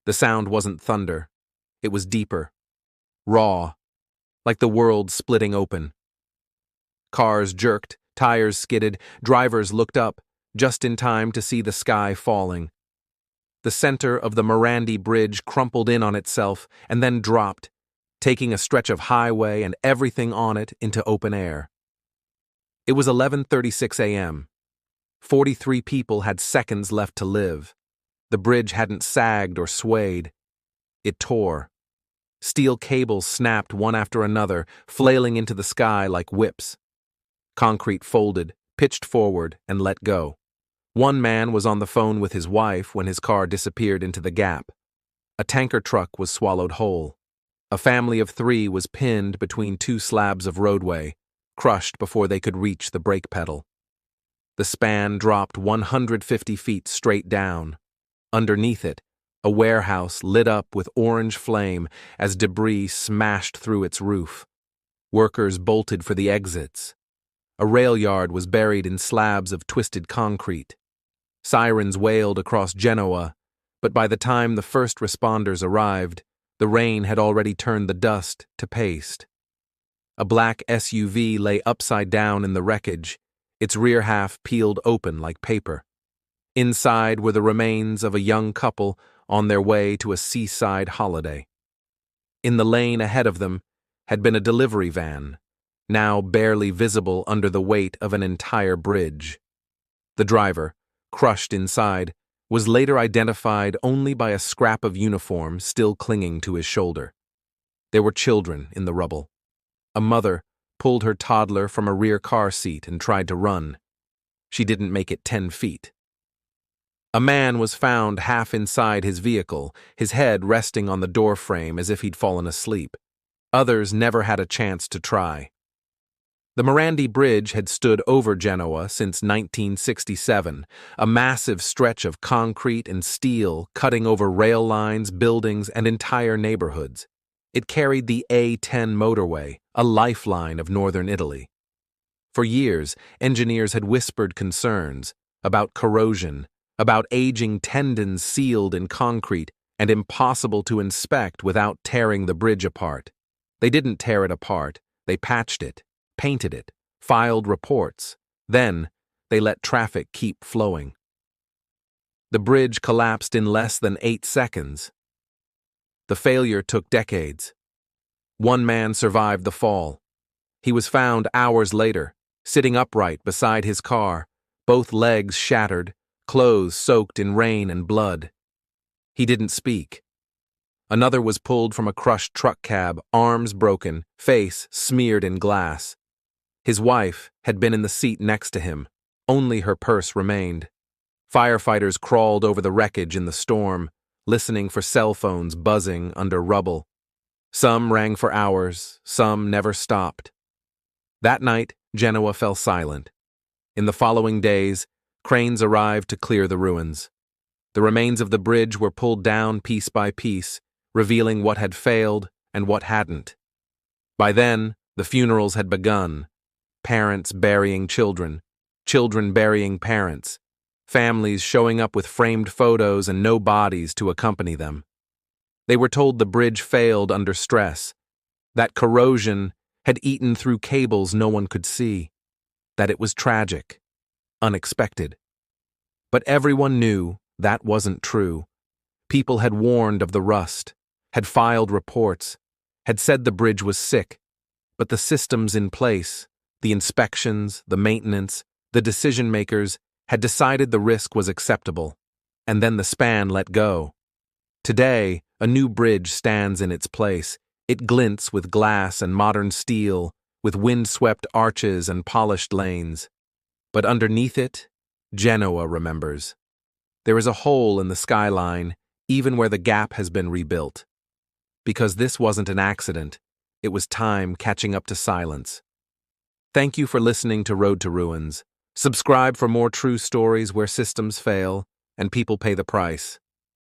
The sound wasn't thunder. It was deeper, raw, like the world splitting open. Cars jerked, tires skidded, drivers looked up, just in time to see the sky falling. The center of the Morandi Bridge crumpled in on itself and then dropped, taking a stretch of highway and everything on it into open air. It was 11:36 a.m. 43 people had seconds left to live. The bridge hadn't sagged or swayed. It tore. Steel cables snapped one after another, flailing into the sky like whips. Concrete folded, pitched forward, and let go. One man was on the phone with his wife when his car disappeared into the gap. A tanker truck was swallowed whole. A family of 3 was pinned between 2 slabs of roadway, crushed before they could reach the brake pedal. The span dropped 150 feet straight down. Underneath it, a warehouse lit up with orange flame as debris smashed through its roof. Workers bolted for the exits. A rail yard was buried in slabs of twisted concrete. Sirens wailed across Genoa, but by the time the first responders arrived, the rain had already turned the dust to paste. A black SUV lay upside down in the wreckage, its rear half peeled open like paper. Inside were the remains of a young couple on their way to a seaside holiday. In the lane ahead of them had been a delivery van, now barely visible under the weight of an entire bridge. The driver, crushed inside, was later identified only by a scrap of uniform still clinging to his shoulder. There were children in the rubble. A mother pulled her toddler from a rear car seat and tried to run. She didn't make it 10 feet. A man was found half inside his vehicle, his head resting on the door frame as if he'd fallen asleep. Others never had a chance to try. The Morandi Bridge had stood over Genoa since 1967, a massive stretch of concrete and steel cutting over rail lines, buildings, and entire neighborhoods. It carried the A10 motorway, a lifeline of northern Italy. For years, engineers had whispered concerns about corrosion, about aging tendons sealed in concrete and impossible to inspect without tearing the bridge apart. They didn't tear it apart, they patched it, painted it, filed reports. Then, they let traffic keep flowing. The bridge collapsed in less than 8 seconds. The failure took decades. One man survived the fall. He was found hours later, sitting upright beside his car, both legs shattered, clothes soaked in rain and blood. He didn't speak. Another was pulled from a crushed truck cab, arms broken, face smeared in glass. His wife had been in the seat next to him. Only her purse remained. Firefighters crawled over the wreckage in the storm, listening for cell phones buzzing under rubble. Some rang for hours, some never stopped. That night, Genoa fell silent. In the following days, cranes arrived to clear the ruins. The remains of the bridge were pulled down piece by piece, revealing what had failed and what hadn't. By then, the funerals had begun. Parents burying children, children burying parents, families showing up with framed photos and no bodies to accompany them. They were told the bridge failed under stress, that corrosion had eaten through cables no one could see, that it was tragic, unexpected. But everyone knew that wasn't true. People had warned of the rust, had filed reports, had said the bridge was sick, but the systems in place, the inspections, the maintenance, the decision-makers had decided the risk was acceptable, and then the span let go. Today, a new bridge stands in its place. It glints with glass and modern steel, with wind-swept arches and polished lanes. But underneath it, Genoa remembers. There is a hole in the skyline, even where the gap has been rebuilt. Because this wasn't an accident, it was time catching up to silence. Thank you for listening to Road to Ruins. Subscribe for more true stories where systems fail and people pay the price.